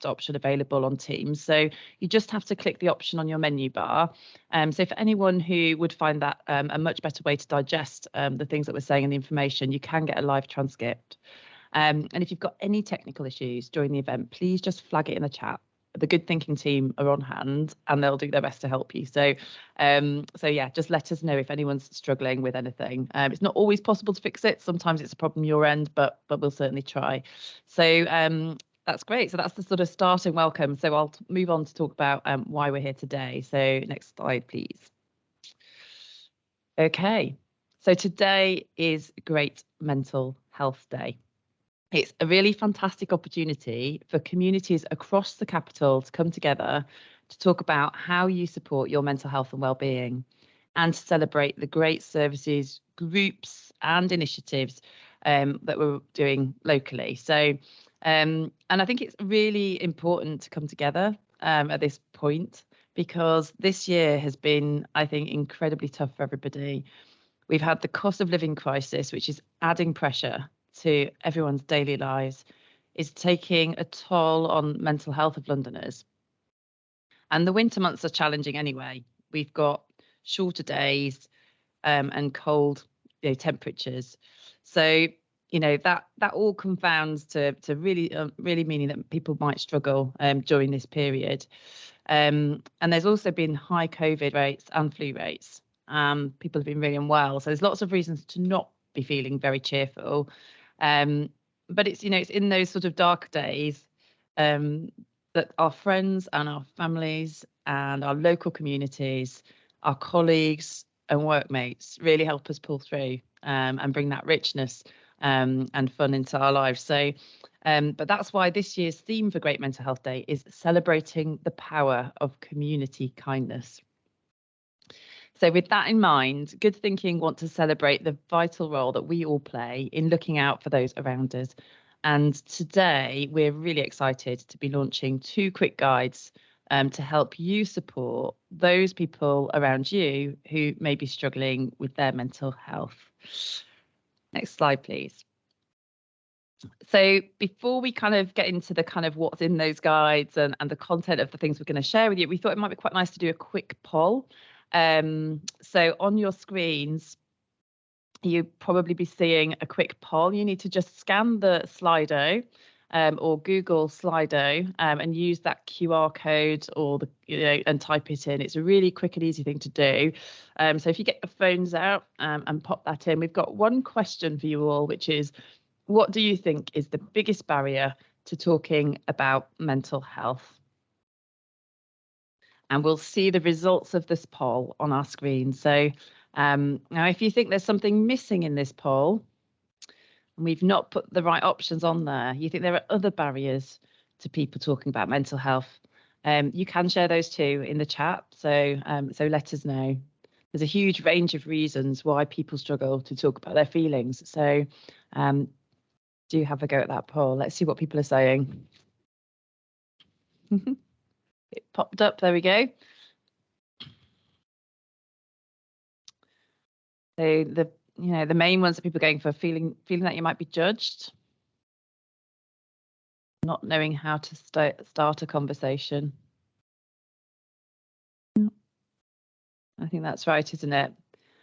option available on Teams. So you just have to click the option on your menu bar. So for anyone who would find that a much better way to digest the things that we're saying and the information, you can get a live transcript. And if you've got any technical issues during the event, please just flag it in the chat. The Good Thinking team are on hand and they'll do their best to help you. So yeah, just let us know if anyone's struggling with anything. It's not always possible to fix it. Sometimes it's a problem your end, but we'll certainly try. So that's great. So that's the sort of starting welcome. So I'll move on to talk about why we're here today. So next slide, please. Okay, so today is Great Mental Health Day. It's a really fantastic opportunity for communities across the capital to come together to talk about how you support your mental health and well-being, and to celebrate the great services, groups and initiatives that we're doing locally. So and I think it's really important to come together at this point, because this year has been, I think, incredibly tough for everybody. We've had the cost of living crisis, which is adding pressure to everyone's daily lives, is taking a toll on mental health of Londoners. And the winter months are challenging anyway. We've got shorter days and cold temperatures. So that all confounds to really meaning that people might struggle during this period. And there's also been high COVID rates and flu rates. People have been really unwell, so there's lots of reasons to not be feeling very cheerful. But it's it's in those sort of dark days that our friends and our families and our local communities, our colleagues and workmates really help us pull through and bring that richness and fun into our lives. So but that's why this year's theme for Great Mental Health Day is celebrating the power of community kindness. So with that in mind, Good Thinking want to celebrate the vital role that we all play in looking out for those around us. And today we're really excited to be launching 2 quick guides to help you support those people around you who may be struggling with their mental health. Next slide, please. So before we kind of get into the kind of what's in those guides and the content of the things we're going to share with you, we thought it might be quite nice to do a quick poll. So on your screens, you'd probably be seeing a quick poll. You need to just scan the Slido or Google Slido and use that QR code or and type it in. It's a really quick and easy thing to do. So if you get your phones out and pop that in, we've got one question for you all, which is, what do you think is the biggest barrier to talking about mental health? And we'll see the results of this poll on our screen. So now if you think there's something missing in this poll, and we've not put the right options on there, you think there are other barriers to people talking about mental health, you can share those too in the chat. So let us know. There's a huge range of reasons why people struggle to talk about their feelings. So do have a go at that poll. Let's see what people are saying. It popped up. There we go. So the main ones that people are going for, feeling that you might be judged, not knowing how to start a conversation. I think that's right, isn't it?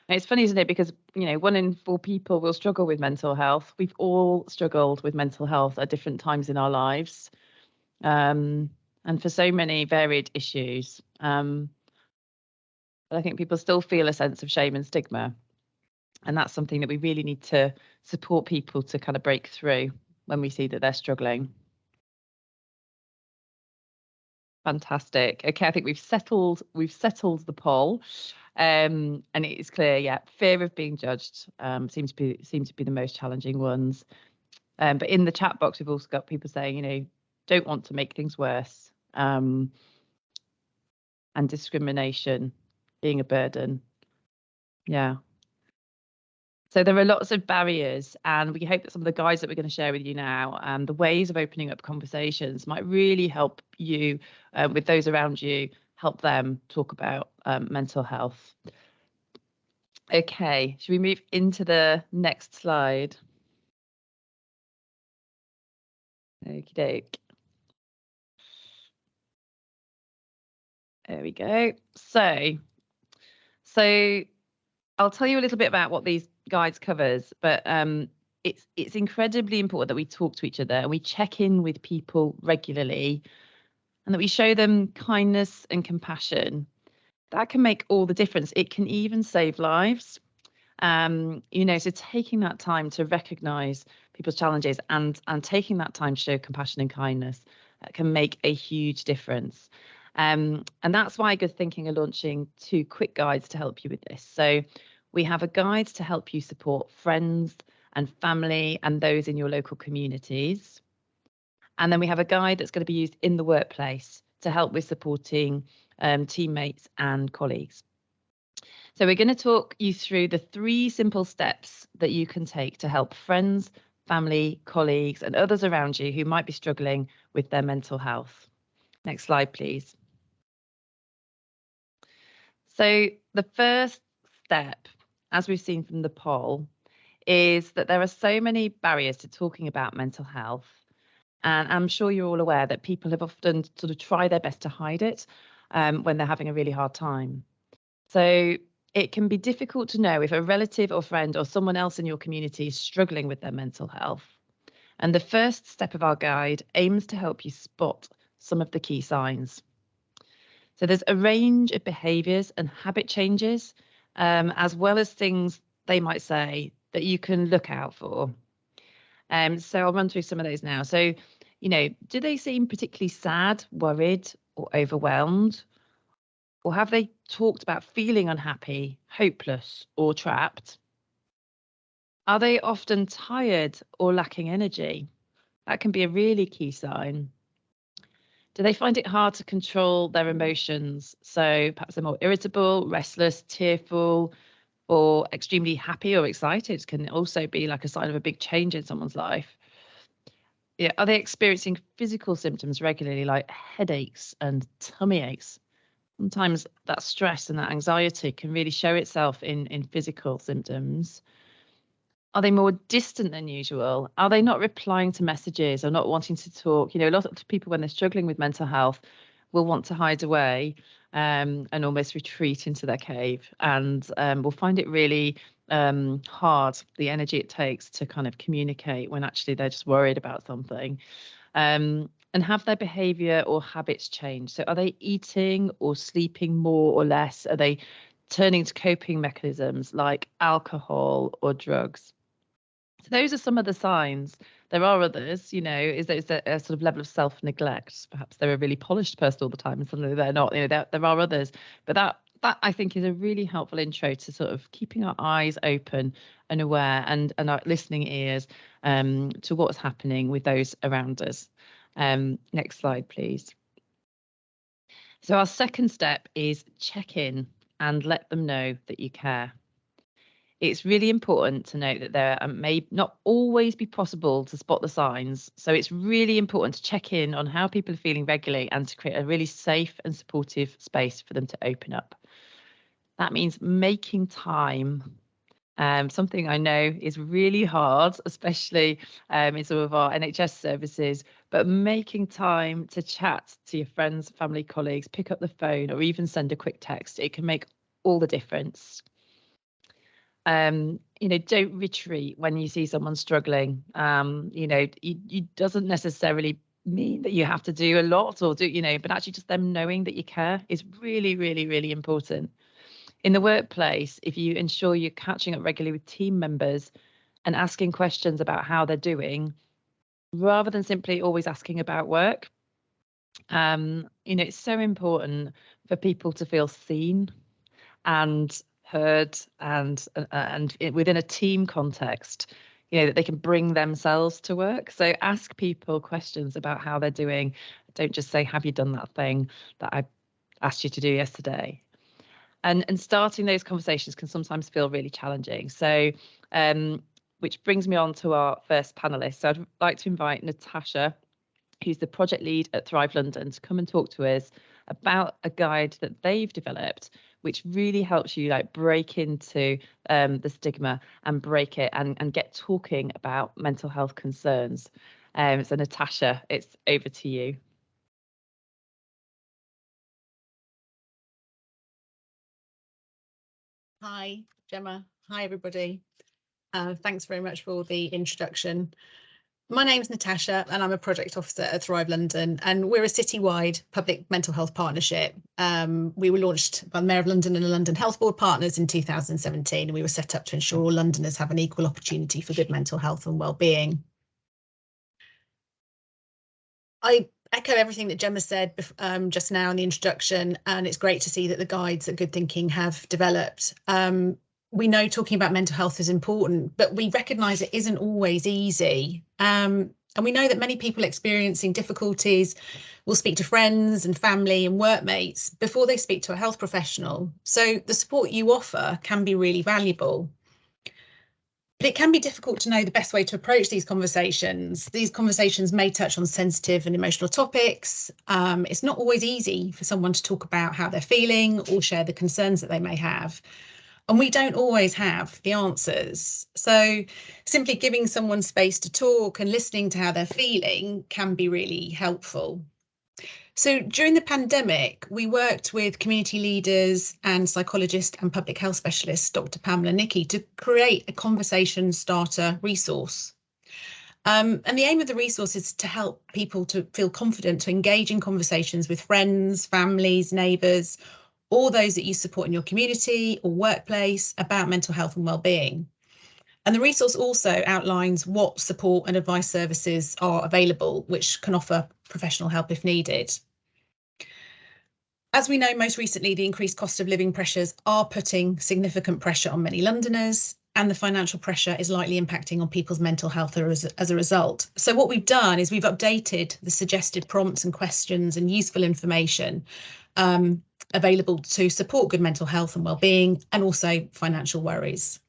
And it's funny, isn't it? Because 1 in 4 people will struggle with mental health. We've all struggled with mental health at different times in our lives, and for so many varied issues. But I think people still feel a sense of shame and stigma. And that's something that we really need to support people to kind of break through when we see that they're struggling. Fantastic. Okay, I think we've settled the poll. And it is clear, yeah, fear of being judged seems to be the most challenging ones. But in the chat box, we've also got people saying, don't want to make things worse, and discrimination being a burden. Yeah. So there are lots of barriers, and we hope that some of the guides that we're going to share with you now and the ways of opening up conversations might really help you with those around you, help them talk about mental health. Okay, should we move into the next slide? Okie doke. There we go. So I'll tell you a little bit about what these guides covers, but it's incredibly important that we talk to each other and we check in with people regularly and that we show them kindness and compassion. That can make all the difference. It can even save lives. So taking that time to recognize people's challenges and taking that time to show compassion and kindness can make a huge difference. And that's why Good Thinking are launching 2 quick guides to help you with this. So we have a guide to help you support friends and family and those in your local communities. And then we have a guide that's going to be used in the workplace to help with supporting teammates and colleagues. So we're going to talk you through the 3 simple steps that you can take to help friends, family, colleagues, and others around you who might be struggling with their mental health. Next slide, please. So the first step, as we've seen from the poll, is that there are so many barriers to talking about mental health. And I'm sure you're all aware that people have often sort of tried their best to hide it when they're having a really hard time. So it can be difficult to know if a relative or friend or someone else in your community is struggling with their mental health. And the first step of our guide aims to help you spot some of the key signs. So there's a range of behaviours and habit changes, as well as things they might say that you can look out for. So I'll run through some of those now. So, do they seem particularly sad, worried, or overwhelmed? Or have they talked about feeling unhappy, hopeless, or trapped? Are they often tired or lacking energy? That can be a really key sign. Do they find it hard to control their emotions? So perhaps they're more irritable, restless, tearful, or extremely happy or excited can also be like a sign of a big change in someone's life. Yeah, are they experiencing physical symptoms regularly, like headaches and tummy aches? Sometimes that stress and that anxiety can really show itself in physical symptoms. Are they more distant than usual? Are they not replying to messages or not wanting to talk? A lot of people, when they're struggling with mental health, will want to hide away and almost retreat into their cave, and will find it really hard, the energy it takes to kind of communicate when actually they're just worried about something. And have their behavior or habits changed? So are they eating or sleeping more or less? Are they turning to coping mechanisms like alcohol or drugs? So those are some of the signs. There are others, is there a sort of level of self-neglect? Perhaps they're a really polished person all the time and suddenly they're not. There are others, but that I think is a really helpful intro to sort of keeping our eyes open and aware and our listening ears to what's happening with those around us. Next slide, please. So our second step is check in and let them know that you care. It's really important to note that there may not always be possible to spot the signs. So it's really important to check in on how people are feeling regularly and to create a really safe and supportive space for them to open up. That means making time. Something I know is really hard, especially in some of our NHS services, but making time to chat to your friends, family, colleagues, pick up the phone or even send a quick text, it can make all the difference. Don't retreat when you see someone struggling. It doesn't necessarily mean that you have to do a lot or but actually just them knowing that you care is really, really, really important. In the workplace, if you ensure you're catching up regularly with team members and asking questions about how they're doing, rather than simply always asking about work, it's so important for people to feel seen and heard and within a team context, that they can bring themselves to work. So ask people questions about how they're doing. Don't just say, have you done that thing that I asked you to do yesterday? And starting those conversations can sometimes feel really challenging. So which brings me on to our first panelist. So I'd like to invite Natasha, who's the project lead at Thrive London, to come and talk to us about a guide that they've developed, which really helps you break into the stigma and break it and get talking about mental health concerns. So Natasha, it's over to you. Hi, Gemma. Hi, everybody. Thanks very much for the introduction. My name's Natasha and I'm a project officer at Thrive London, and we're a citywide public mental health partnership. We were launched by the Mayor of London and the London Health Board partners in 2017, and we were set up to ensure all Londoners have an equal opportunity for good mental health and wellbeing. I echo everything that Gemma said just now in the introduction, and it's great to see that the guides at Good Thinking have developed. We know talking about mental health is important, but we recognise it isn't always easy. And we know that many people experiencing difficulties will speak to friends and family and workmates before they speak to a health professional. So the support you offer can be really valuable. But it can be difficult to know the best way to approach these conversations. These conversations may touch on sensitive and emotional topics. It's not always easy for someone to talk about how they're feeling or share the concerns that they may have. And we don't always have the answers. So simply giving someone space to talk and listening to how they're feeling can be really helpful. So during the pandemic, we worked with community leaders and psychologists and public health specialists, Dr. Pamela Nicky, to create a conversation starter resource. And the aim of the resource is to help people to feel confident to engage in conversations with friends, families, neighbours, or those that you support in your community or workplace about mental health and wellbeing. And the resource also outlines what support and advice services are available, which can offer professional help if needed. As we know, most recently, the increased cost of living pressures are putting significant pressure on many Londoners, and the financial pressure is likely impacting on people's mental health as a result. So what we've done is we've updated the suggested prompts and questions and useful information available to support good mental health and wellbeing, and also financial worries.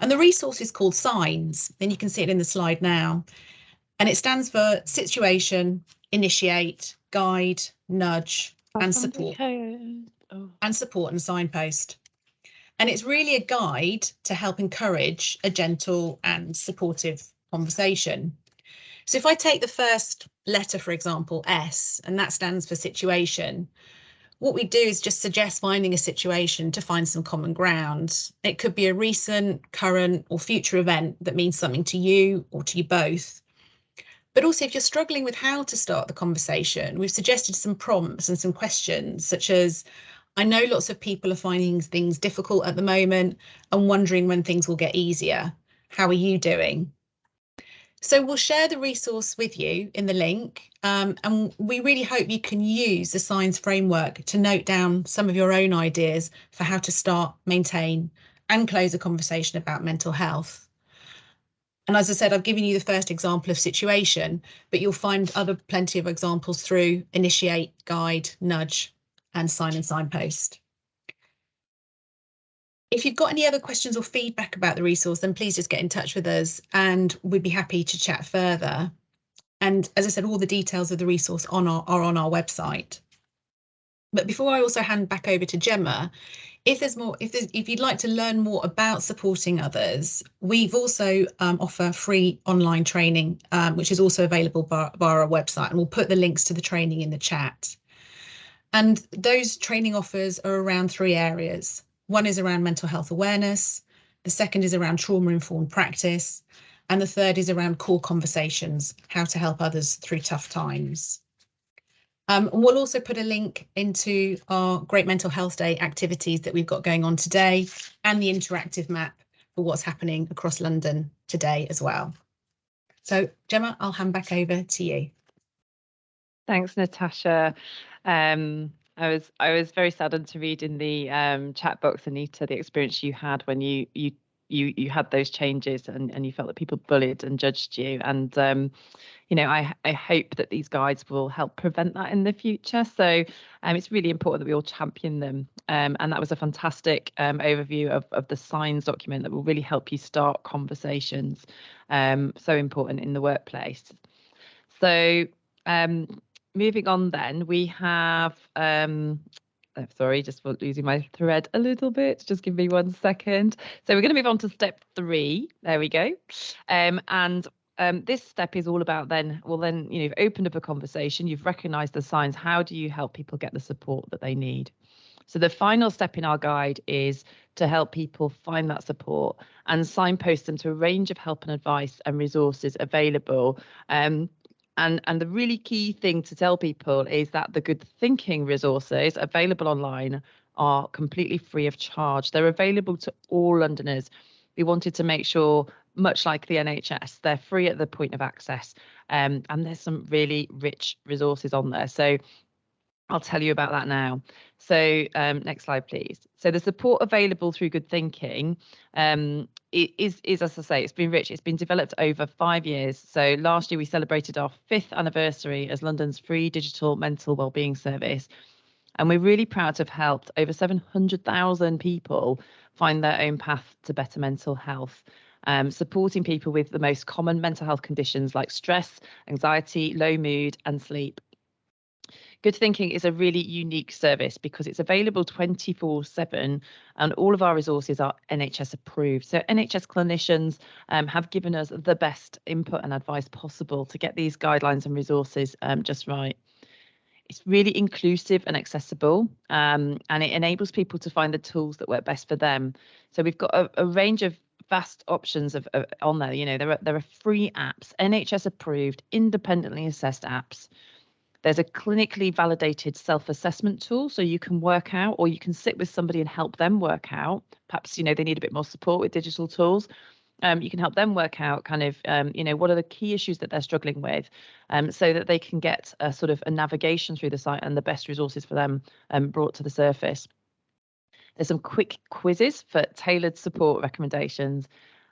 And the resource is called SIGNS, and you can see it in the slide now. And it stands for Situation, Initiate, Guide, Nudge, and Support. And Support and Signpost. And it's really a guide to help encourage a gentle and supportive conversation. So if I take the first letter, for example, S, and that stands for situation, what we do is just suggest finding a situation to find some common ground. It could be a recent, current, or future event that means something to you or to you both. But also, if you're struggling with how to start the conversation, we've suggested some prompts and some questions, such as, I know lots of people are finding things difficult at the moment and wondering when things will get easier. How are you doing? So we'll share the resource with you in the link, and we really hope you can use the SIGNS framework to note down some of your own ideas for how to start, maintain, and close a conversation about mental health. And as I said, I've given you the first example of situation, but you'll find plenty of examples through Initiate, Guide, Nudge, and Sign and Signpost. If you've got any other questions or feedback about the resource, then please just get in touch with us and we'd be happy to chat further. And as I said, all the details of the resource are on our website. But before I also hand back over to Gemma, if you'd like to learn more about supporting others, we've also offer free online training, which is also available via our website, and we'll put the links to the training in the chat. And those training offers are around 3 areas. One is around mental health awareness, the second is around trauma-informed practice, and the third is around core conversations, how to help others through tough times. We'll also put a link into our Great Mental Health Day activities that we've got going on today, and the interactive map for what's happening across London today as well. So Gemma, I'll hand back over to you. Thanks, Natasha. I was very saddened to read in the chat box, Anita, the experience you had when you had those changes and you felt that people bullied and judged you. And you know, I hope that these guides will help prevent that in the future. So it's really important that we all champion them. And that was a fantastic overview of the SIGNS document that will really help you start conversations. So important in the workplace. So moving on then, we have, sorry, just losing my thread a little bit. Just give me 1 second. So we're going to move on to step 3. There we go. This step is all about then, you know, you've opened up a conversation, you've recognised the signs. How do you help people get the support that they need? So the final step in our guide is to help people find that support and signpost them to a range of help and advice and resources available. And the really key thing to tell people is that the good thinking resources available online are completely free of charge. They're available to all Londoners. We wanted to make sure, much like the NHS, they're free at the point of access. And there's some really rich resources on there. So I'll tell you about that now. So next slide, please. So the support available through good thinking it is, as I say, it's been rich. It's been developed over 5 years. So last year we celebrated our 5th anniversary as London's free digital mental wellbeing service. And we're really proud to have helped over 700,000 people find their own path to better mental health, supporting people with the most common mental health conditions like stress, anxiety, low mood, and sleep. Good Thinking is a really unique service because it's available 24/7 and all of our resources are NHS approved. So NHS clinicians have given us the best input and advice possible to get these guidelines and resources just right. It's really inclusive and accessible, and it enables people to find the tools that work best for them. So we've got a range of vast options on there. You know, there are free apps, NHS approved, independently assessed apps. There's a clinically validated self-assessment tool, so you can work out, or you can sit with somebody and help them work out. Perhaps, you know, they need a bit more support with digital tools. You can help them work out kind of, you know, what are the key issues that they're struggling with, so that they can get a sort of a navigation through the site and the best resources for them brought to the surface. There's some quick quizzes for tailored support recommendations.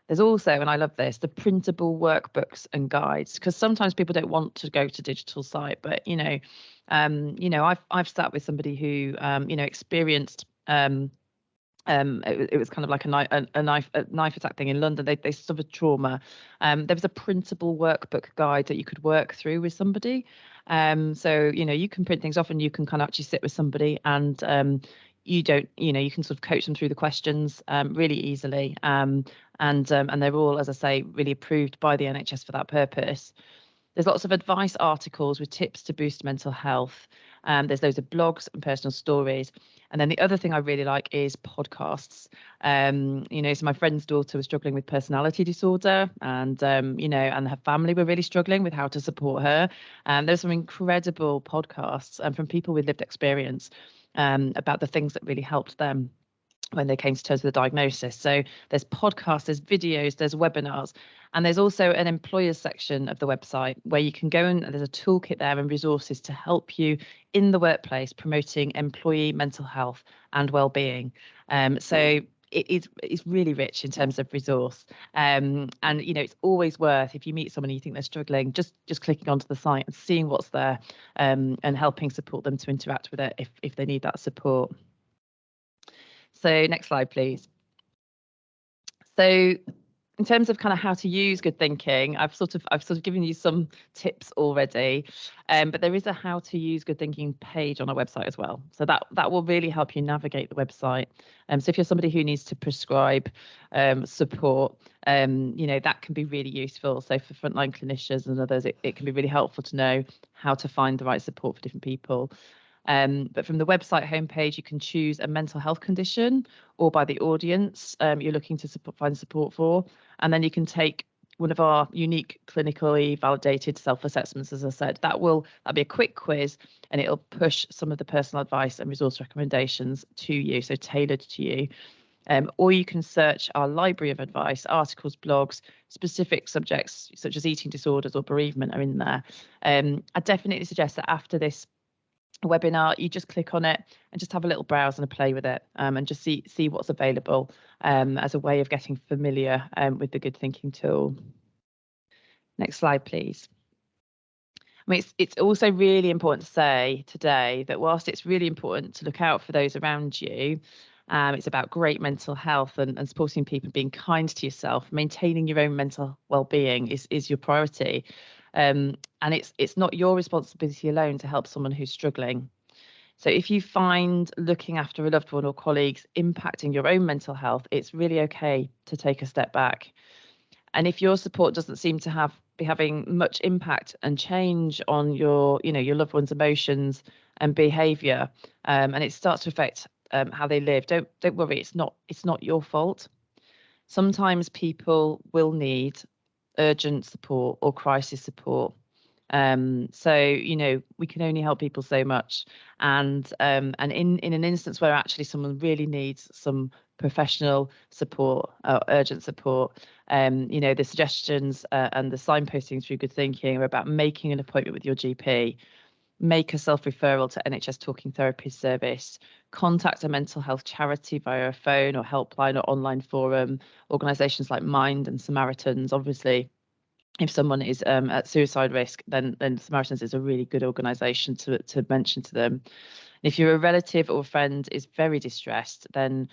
There's also, and I love this, the printable workbooks and guides, because sometimes people don't want to go to digital site, but I've sat with somebody who experienced it was kind of like a knife attack thing in London. They suffered trauma. There was a printable workbook guide that you could work through with somebody. So you can print things off and you can kind of actually sit with somebody and you can sort of coach them through the questions really easily. And they're all, as I say, really approved by the NHS for that purpose. There's lots of advice articles with tips to boost mental health. There's loads of blogs and personal stories. And then the other thing I really like is podcasts. So my friend's daughter was struggling with personality disorder and her family were really struggling with how to support her. There's some incredible podcasts from people with lived experience about the things that really helped them when they came to terms with the diagnosis. So there's podcasts, there's videos, there's webinars, and there's also an employers section of the website where you can go and there's a toolkit there and resources to help you in the workplace promoting employee mental health and well-being. So it's really rich in terms of resource. And it's always worth, if you meet someone and you think they're struggling, just clicking onto the site and seeing what's there and helping support them to interact with it if they need that support. So next slide, please. So in terms of kind of how to use good thinking, I've sort of given you some tips already, but there is a how to use good thinking page on our website as well. So that will really help you navigate the website. So if you're somebody who needs to prescribe support, that can be really useful. So for frontline clinicians and others, it can be really helpful to know how to find the right support for different people. But from the website homepage, you can choose a mental health condition or by the audience you're looking to find support for. And then you can take one of our unique clinically validated self-assessments, as I said. That'll be a quick quiz and it'll push some of the personal advice and resource recommendations to you, so tailored to you. Or you can search our library of advice, articles, blogs, specific subjects such as eating disorders or bereavement are in there. I definitely suggest that after this webinar, you just click on it and just have a little browse and a play with it and just see what's available as a way of getting familiar with the good thinking tool. Next slide, please. I mean, it's also really important to say today that whilst it's really important to look out for those around you, it's about great mental health and supporting people, being kind to yourself, maintaining your own mental well-being is your priority. And it's not your responsibility alone to help someone who's struggling. So if you find looking after a loved one or colleagues impacting your own mental health, it's really okay to take a step back. And if your support doesn't seem to be having much impact and change on your loved one's emotions and behaviour, and it starts to affect how they live, don't worry, it's not your fault. Sometimes people will need urgent support or crisis support. So, you know, we can only help people so much. And in an instance where actually someone really needs some professional support, urgent support, you know, the suggestions and the signposting through Good Thinking are about making an appointment with your GP, make a self-referral to NHS Talking Therapy Service, contact a mental health charity via a phone or helpline or online forum, organisations like Mind and Samaritans. Obviously, if someone is at suicide risk, then Samaritans is a really good organisation to mention to them. If you're a relative or a friend is very distressed, then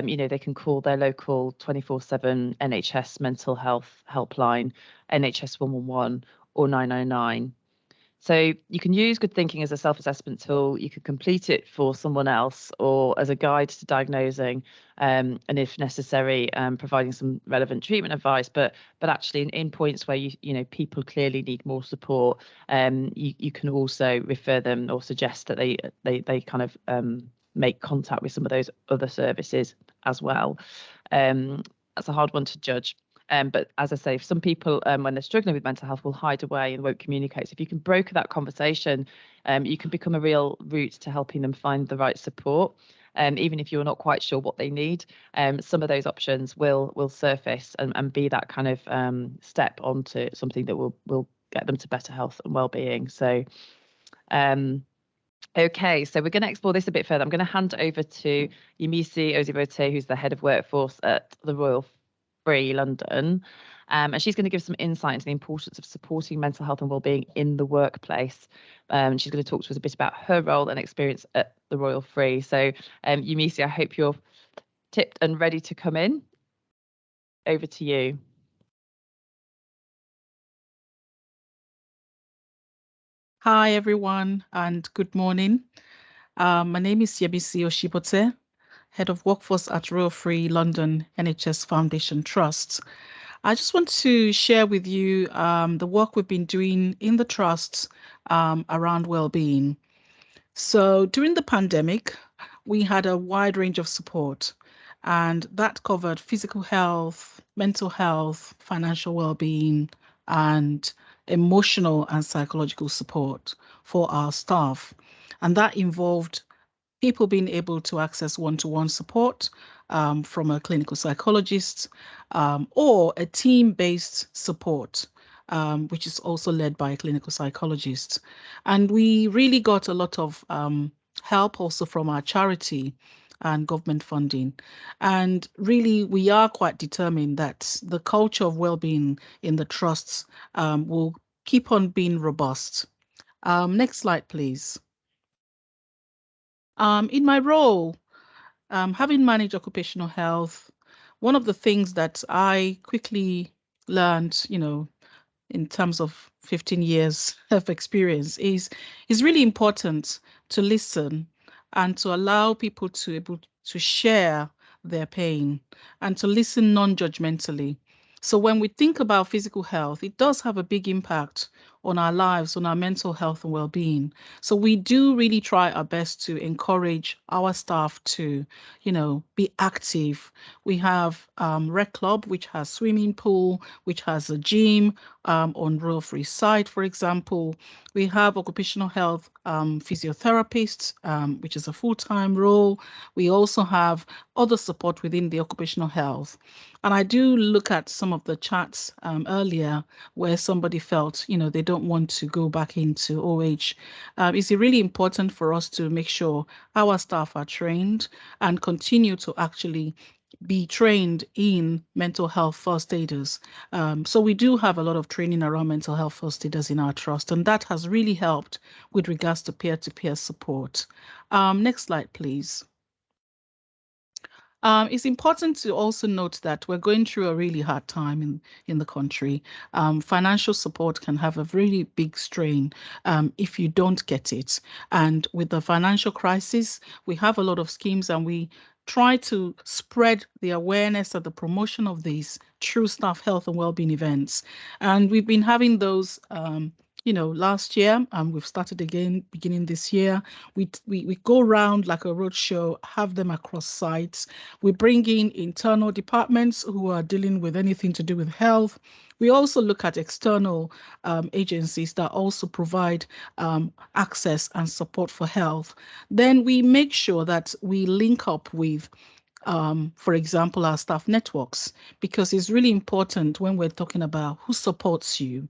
you know, they can call their local 24/7 NHS mental health helpline, NHS 111 or 999. So you can use Good Thinking as a self-assessment tool. You could complete it for someone else or as a guide to diagnosing, and if necessary, providing some relevant treatment advice. But actually, in points where you know people clearly need more support, you can also refer them or suggest that they kind of make contact with some of those other services as well. That's a hard one to judge. But as I say, some people, when they're struggling with mental health, will hide away and won't communicate. So if you can broker that conversation, you can become a real route to helping them find the right support. Even if you're not quite sure what they need, some of those options will surface and be that kind of step onto something that will get them to better health and well-being. So, okay, so we're going to explore this a bit further. I'm going to hand over to Yemisi Osibote, who's the head of workforce at the Royal Free London, and she's going to give some insight into the importance of supporting mental health and wellbeing in the workplace. She's going to talk to us a bit about her role and experience at the Royal Free. So, Yemisi, I hope you're tipped and ready to come in. Over to you. Hi, everyone, and good morning. My name is Yemisi Osibote, Head of Workforce at Royal Free London NHS Foundation Trust. I just want to share with you the work we've been doing in the trust around well-being. So during the pandemic, we had a wide range of support, and that covered physical health, mental health, financial well-being, and emotional and psychological support for our staff. And that involved people being able to access one-to-one support from a clinical psychologist or a team-based support, which is also led by a clinical psychologist. And we really got a lot of help also from our charity and government funding. And really, we are quite determined that the culture of well-being in the trusts will keep on being robust. Next slide, please. In my role, having managed occupational health, one of the things that I quickly learned, you know, in terms of 15 years of experience is really important to listen and to allow people to able to share their pain and to listen non-judgmentally. So when we think about physical health, it does have a big impact on our lives, on our mental health and well-being. So we do really try our best to encourage our staff to, you know, be active. We have Rec Club, which has swimming pool, which has a gym on Royal Free site, for example. We have occupational health physiotherapists, which is a full-time role. We also have other support within the occupational health. And I do look at some of the chats earlier where somebody felt, you know, they don't want to go back into OH. It's really important for us to make sure our staff are trained and continue to actually be trained in mental health first aiders. So we do have a lot of training around mental health first aiders in our trust, and that has really helped with regards to peer-to-peer support. Next slide, please. It's important to also note that we're going through a really hard time in the country. Financial support can have a really big strain if you don't get it. And with the financial crisis, we have a lot of schemes and we try to spread the awareness and the promotion of these through staff health and wellbeing events. And we've been having those last year, we've started again beginning this year. We go around like a roadshow, have them across sites. We bring in internal departments who are dealing with anything to do with health. We also look at external agencies that also provide access and support for health. Then we make sure that we link up with for example, our staff networks, because it's really important when we're talking about who supports you,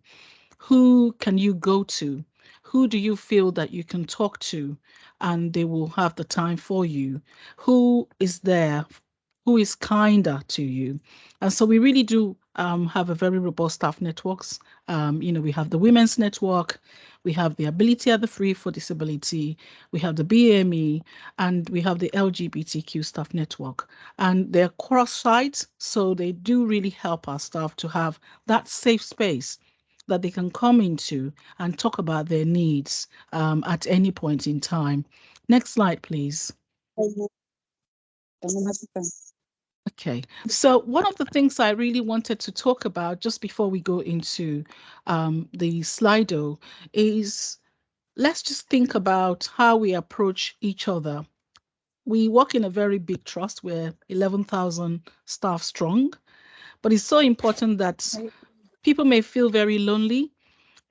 who can you go to, who do you feel that you can talk to and they will have the time for you, who is there, who is kinder to you. And so we really do have a very robust staff networks. We have the Women's Network, we have the Ability at the Free for Disability, we have the BME, and we have the LGBTQ staff network. And they're cross sites, so they do really help our staff to have that safe space that they can come into and talk about their needs at any point in time. Next slide, please. Okay, so one of the things I really wanted to talk about just before we go into the Slido is let's just think about how we approach each other. We work in a very big trust. We're 11,000 staff strong, but it's so important that people may feel very lonely.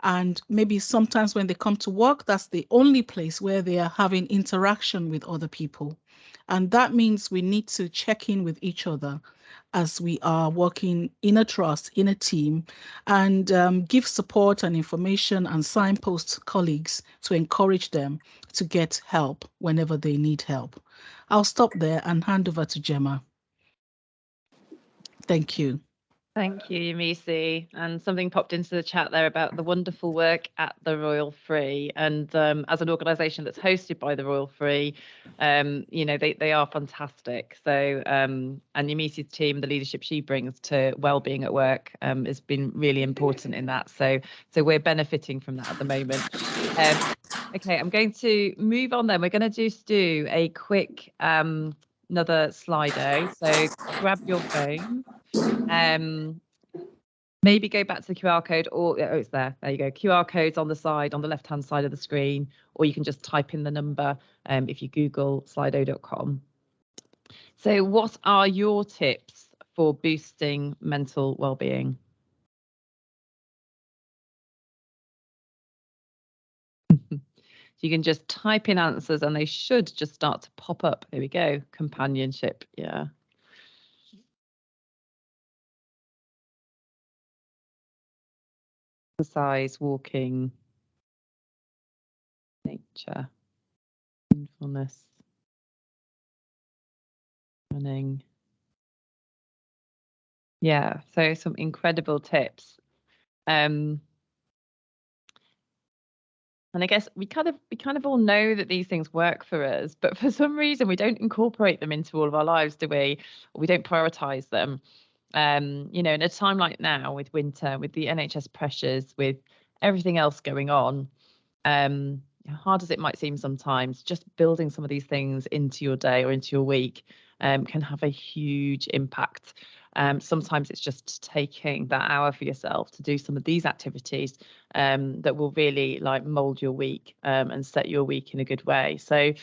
And maybe sometimes when they come to work, that's the only place where they are having interaction with other people. And that means we need to check in with each other as we are working in a trust, in a team, and give support and information and signpost colleagues to encourage them to get help whenever they need help. I'll stop there and hand over to Jemma. Thank you. Thank you, Yemisi. And something popped into the chat there about the wonderful work at the Royal Free. And as an organisation that's hosted by the Royal Free, they are fantastic. So and Yemisi's team, the leadership she brings to wellbeing at work has been really important in that. So we're benefiting from that at the moment. Okay, I'm going to move on then. We're going to just do a quick another Slido. So grab your phone. Maybe go back to the QR code, or it's there you go, QR codes on the side, on the left hand side of the screen, or you can just type in the number if you Google slido.com. So what are your tips for boosting mental well-being? You can just type in answers and they should just start to pop up. Here we go, companionship, yeah. Exercise, walking, nature, mindfulness, running. Yeah, so some incredible tips. And I guess we kind of all know that these things work for us, but for some reason we don't incorporate them into all of our lives, do we? Or we don't prioritize them. In a time like now, with winter, with the NHS pressures, with everything else going on, hard as it might seem sometimes, just building some of these things into your day or into your week can have a huge impact. Sometimes it's just taking that hour for yourself to do some of these activities that will really mold your week and set your week in a good way. So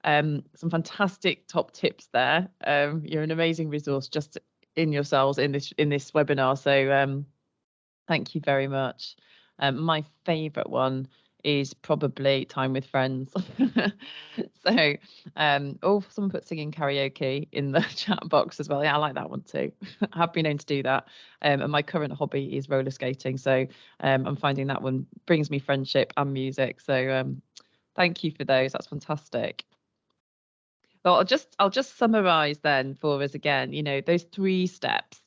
some fantastic top tips there. You're an amazing resource just in yourselves in this webinar. So thank you very much. My favorite one is probably time with friends. So someone put singing karaoke in the chat box as well. Yeah, I like that one too. I have been known to do that. And my current hobby is roller skating. So I'm finding that one brings me friendship and music. So thank you for those. That's fantastic. Well, I'll just summarize then for us again, those 3 steps.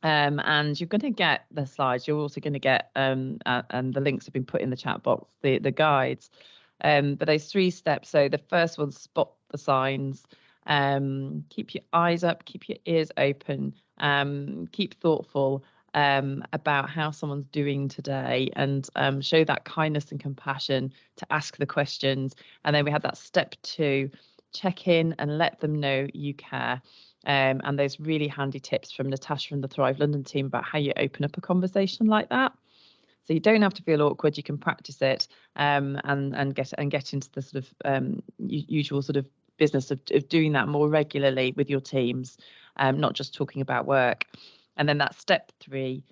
And you're going to get the slides. You're also going to get and the links have been put in the chat box, the guides. But those 3 steps. So the first one, spot the signs. Keep your eyes up, keep your ears open, keep thoughtful about how someone's doing today, and show that kindness and compassion to ask the questions. And then we have that step 2, check in and let them know you care. And those really handy tips from Natasha and the Thrive London team about how you open up a conversation like that. So you don't have to feel awkward. You can practice it and get into the sort of usual sort of business of doing that more regularly with your teams, not just talking about work. And then that's step 3,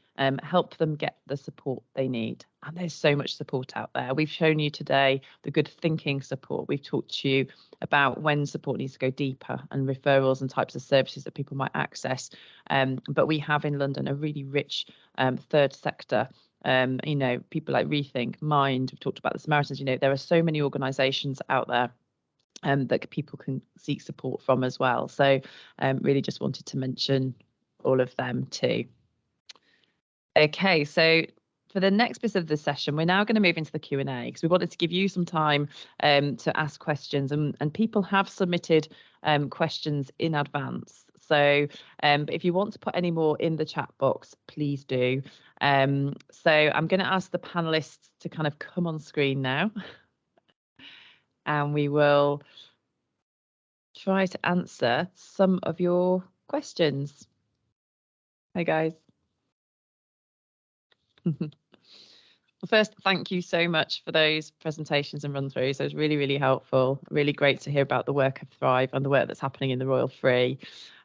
help them get the support they need. And there's so much support out there. We've shown you today the good thinking support. We've talked to you about when support needs to go deeper and referrals and types of services that people might access. But we have in London a really rich third sector. People like Rethink, Mind, we've talked about the Samaritans. There are so many organisations out there that people can seek support from as well. So really just wanted to mention all of them too. Okay, so for the next bit of the session, we're now going to move into the Q&A because we wanted to give you some time to ask questions, and people have submitted questions in advance. So but if you want to put any more in the chat box, please do. So I'm going to ask the panelists to kind of come on screen now, and we will try to answer some of your questions. Hey guys. Well, first, thank you so much for those presentations and run-throughs. It was really, really helpful. Really great to hear about the work of Thrive and the work that's happening in the Royal Free.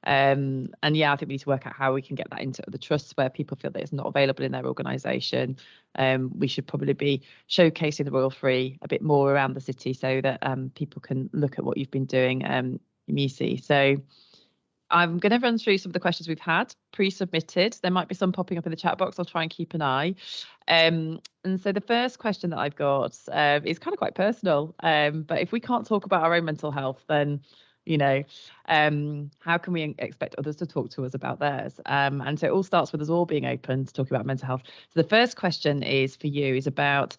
And yeah, I think we need to work out how we can get that into the trusts where people feel that it's not available in their organisation. We should probably be showcasing the Royal Free a bit more around the city so that people can look at what you've been doing, Yemisi. So I'm going to run through some of the questions we've had pre-submitted. There might be some popping up in the chat box. I'll try and keep an eye. And so the first question that I've got is kind of quite personal. But if we can't talk about our own mental health, then, how can we expect others to talk to us about theirs? And so it all starts with us all being open to talking about mental health. So the first question is for you, is about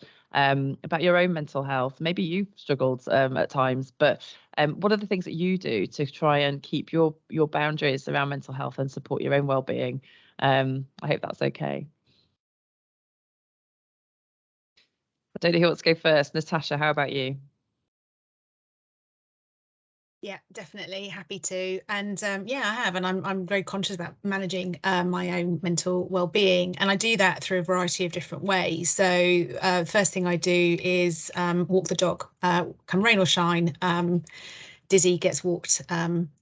your own mental health. Maybe you've struggled at times, but what are the things that you do to try and keep your boundaries around mental health and support your own well-being? I hope that's okay. I don't know who wants to go first. Natasha, how about you? Yeah, definitely happy to. And yeah, I have, and I'm very conscious about managing my own mental well-being, and I do that through a variety of different ways. So the first thing I do is walk the dog, come rain or shine. Dizzy gets walked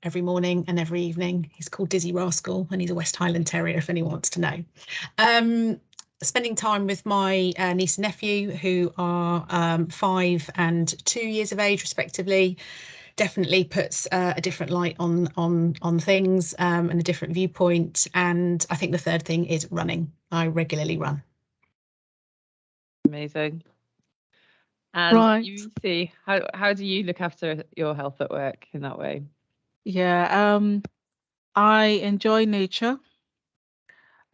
every morning and every evening. He's called Dizzy Rascal, and he's a West Highland Terrier, if anyone wants to know. Spending time with my niece and nephew, who are 5 and 2 years of age, respectively, definitely puts a different light on things and a different viewpoint. And I think the third thing is running. I regularly run. Amazing. And Right. you see, how do you look after your health at work in that way? Yeah, I enjoy nature.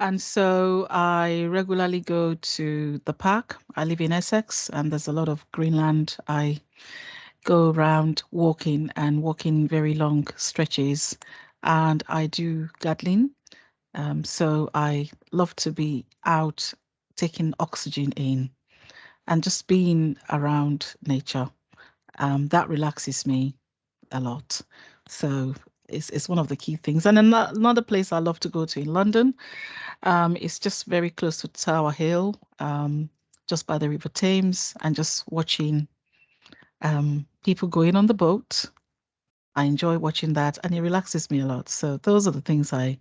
And so I regularly go to the park. I live in Essex, and there's a lot of greenland. I go around walking very long stretches, and I do gardening. So I love to be out taking oxygen in and just being around nature. That relaxes me a lot. So it's one of the key things. And another place I love to go to in London, it's just very close to Tower Hill, just by the River Thames, and just watching people going on the boat. I enjoy watching that, and it relaxes me a lot. So those are the things I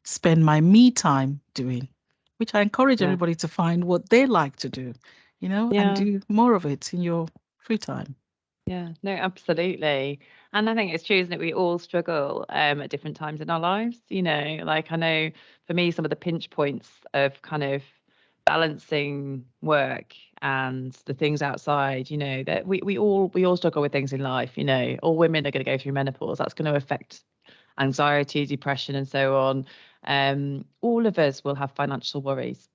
spend my me time doing, which I encourage everybody to find what they like to do, and do more of it in your free time. Yeah, no, absolutely. And I think it's true, isn't it? We all struggle at different times in our lives. Like I know for me, some of the pinch points of kind of balancing work and the things outside, that we all struggle with things in life. All women are going to go through menopause. That's going to affect anxiety, depression, and so on. All of us will have financial worries.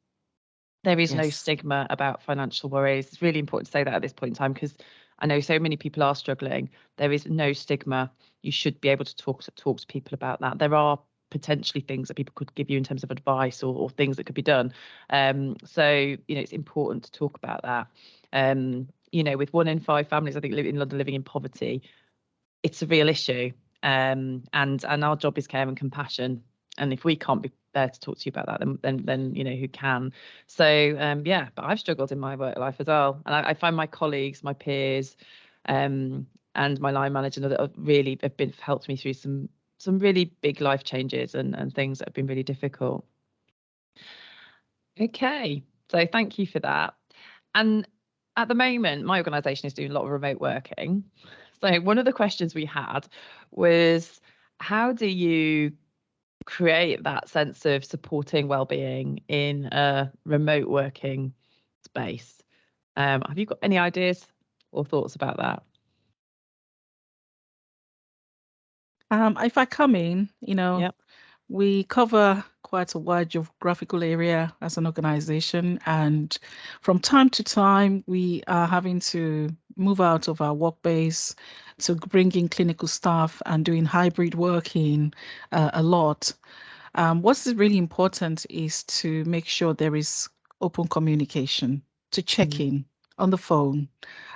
There is no stigma about financial worries. It's really important to say that at this point in time, because I know so many people are struggling. There is no stigma. You should be able to talk to people about that. There are potentially things that people could give you in terms of advice or things that could be done. So it's important to talk about that. With 1 in 5 families, I think, in London living in poverty, it's a real issue. And our job is care and compassion. And if we can't be there to talk to you about that, then you know who can. So yeah, but I've struggled in my work life as well, and I find my colleagues, my peers, and my line manager that have helped me through some really big life changes and things that have been really difficult. Okay, so thank you for that. And at the moment, my organisation is doing a lot of remote working. So one of the questions we had was, how do you create that sense of supporting well-being in a remote working space? Have you got any ideas or thoughts about that? If I come in, Yep. we cover quite a wide geographical area as an organization, and from time to time, we are having to move out of our work base to bring in clinical staff and doing hybrid working a lot. What's really important is to make sure there is open communication, to check in on the phone,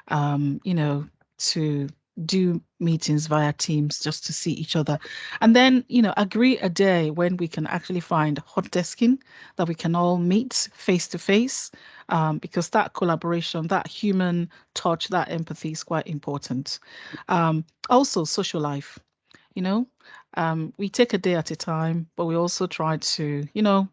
to do meetings via Teams just to see each other. And then, agree a day when we can actually find hot desking that we can all meet face to face, because that collaboration, that human touch, that empathy is quite important. Also, social life. We take a day at a time, but we also try to,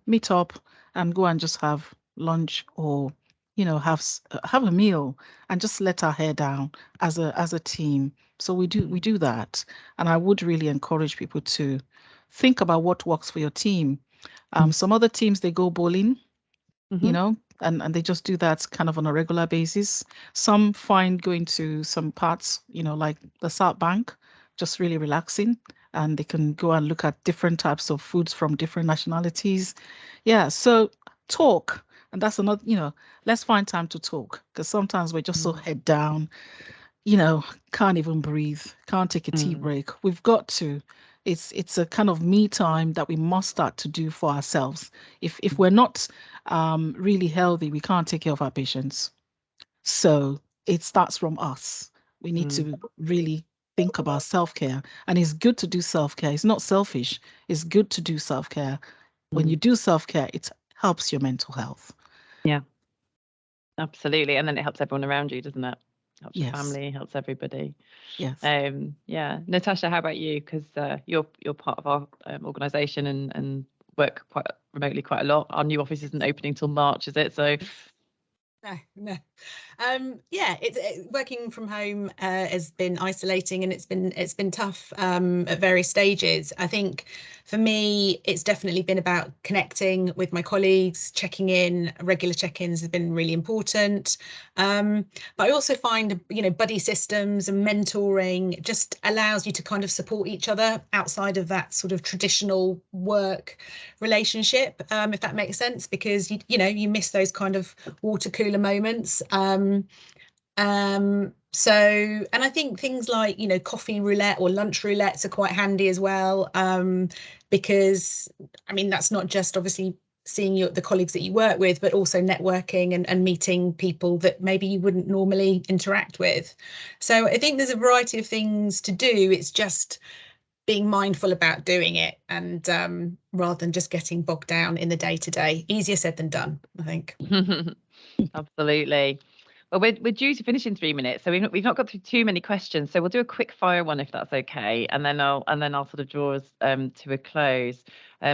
meet up and go and just have lunch, or, have a meal and just let our hair down as a team. So we do that. And I would really encourage people to think about what works for your team. Some other teams, they go bowling, and they just do that kind of on a regular basis. Some find going to some parts, like the South Bank, just really relaxing, and they can go and look at different types of foods from different nationalities. Yeah, so talk. And that's another, let's find time to talk, because sometimes we're just so head down, can't even breathe, can't take a tea break. We've got to. It's a kind of me time that we must start to do for ourselves. If we're not really healthy, we can't take care of our patients. So it starts from us. We need to really think about self-care, and it's good to do self-care. It's not selfish. It's good to do self-care. When you do self-care, it helps your mental health. Yeah, absolutely. And then it helps everyone around you, doesn't it? Helps your Yes. family, helps everybody. Yes. Yeah. Natasha, how about you? Because you're part of our organisation and work quite remotely quite a lot. Our new office isn't opening till March, is it? So No. Yeah, it's working from home has been isolating, and it's been tough at various stages. I think for me, it's definitely been about connecting with my colleagues, checking in. Regular check-ins have been really important. But I also find, buddy systems and mentoring just allows you to kind of support each other outside of that sort of traditional work relationship, if that makes sense, because you miss those kind of water cooler moments. So, and I think things like, coffee roulette or lunch roulettes are quite handy as well, because, that's not just obviously seeing the colleagues that you work with, but also networking and meeting people that maybe you wouldn't normally interact with. So I think there's a variety of things to do. It's just being mindful about doing it, and rather than just getting bogged down in the day-to-day. Easier said than done, I think. Absolutely. Well, we're due to finish in 3 minutes, so we've not got through too many questions. So we'll do a quick fire one if that's okay, and then I'll sort of draw us to a close.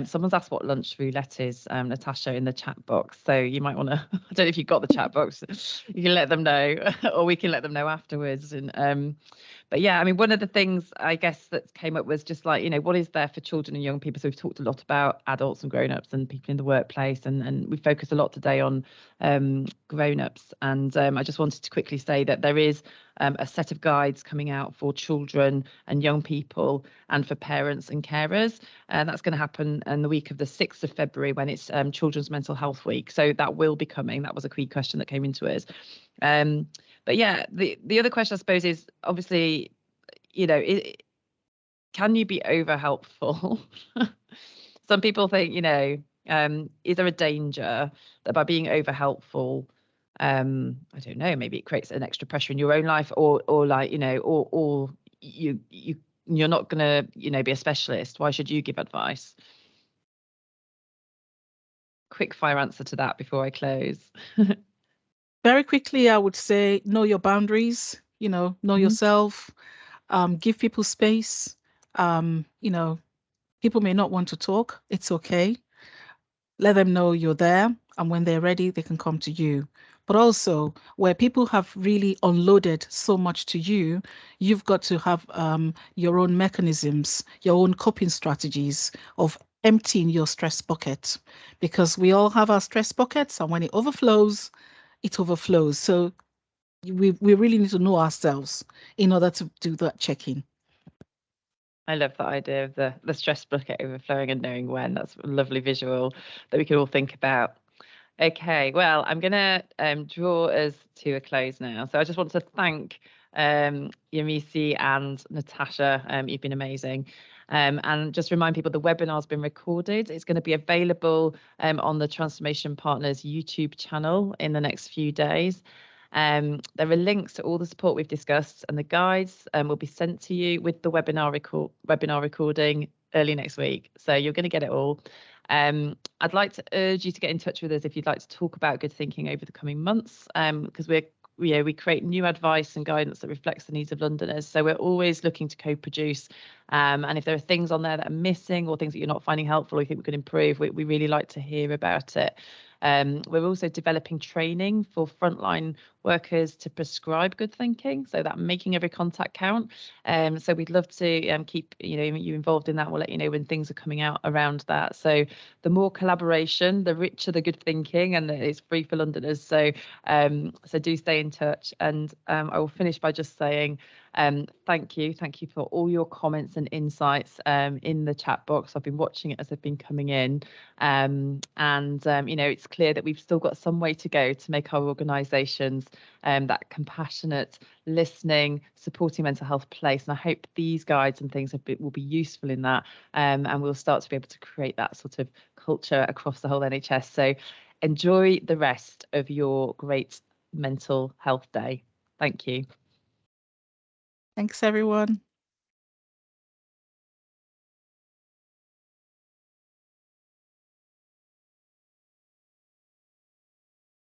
Someone's asked what lunch roulette is, Natasha, in the chat box. So you might want to. I don't know if you've got the chat box. You can let them know, or we can let them know afterwards. And but yeah, one of the things I guess that came up was just like, what is there for children and young people? So we've talked a lot about adults and grown-ups and people in the workplace, and we focused a lot today on grown-ups. And I just wanted to quickly say that there is a set of guides coming out for children and young people and for parents and carers. And that's going to happen in the week of the 6th of February when it's Children's Mental Health Week. So that will be coming. That was a key question that came into us. But yeah, the other question I suppose is obviously, can you be over helpful? Some people think, is there a danger that by being over helpful, I don't know, maybe it creates an extra pressure in your own life, or like, or you're not gonna, be a specialist. Why should you give advice? quick fire answer to that before I close. Very quickly, I would say know your boundaries, know yourself, give people space. People may not want to talk. It's okay. Let them know you're there, and when they're ready, they can come to you. But also, where people have really unloaded so much to you, you've got to have your own mechanisms, your own coping strategies of emptying your stress bucket, because we all have our stress buckets, and when it overflows, it overflows. So we really need to know ourselves in order to do that check-in. I love that idea of the stress bucket overflowing and knowing when. That's a lovely visual that we can all think about. Okay, well, I'm going to draw us to a close now. So I just want to thank Yemisi and Natasha. You've been amazing. And just remind people the webinar's been recorded. It's going to be available on the Transformation Partners YouTube channel in the next few days. There are links to all the support we've discussed, and the guides will be sent to you with the webinar recording early next week. So you're going to get it all. I'd like to urge you to get in touch with us if you'd like to talk about good thinking over the coming months, because we create new advice and guidance that reflects the needs of Londoners. So we're always looking to co-produce. And if there are things on there that are missing or things that you're not finding helpful or you think we could improve, we really like to hear about it. We're also developing training for frontline workers to prescribe good thinking, so that making every contact count. So we'd love to keep you involved in that. We'll let you know when things are coming out around that. So the more collaboration, the richer the good thinking, and it's free for Londoners. So so do stay in touch. And I will finish by just saying thank you for all your comments and insights in the chat box. I've been watching it as they've been coming in, and it's clear that we've still got some way to go to make our organisations that compassionate, listening, supporting mental health place. And I hope these guides and things will be useful in that, and we'll start to be able to create that sort of culture across the whole NHS. So enjoy the rest of your great mental health day. Thank you. Thanks, everyone.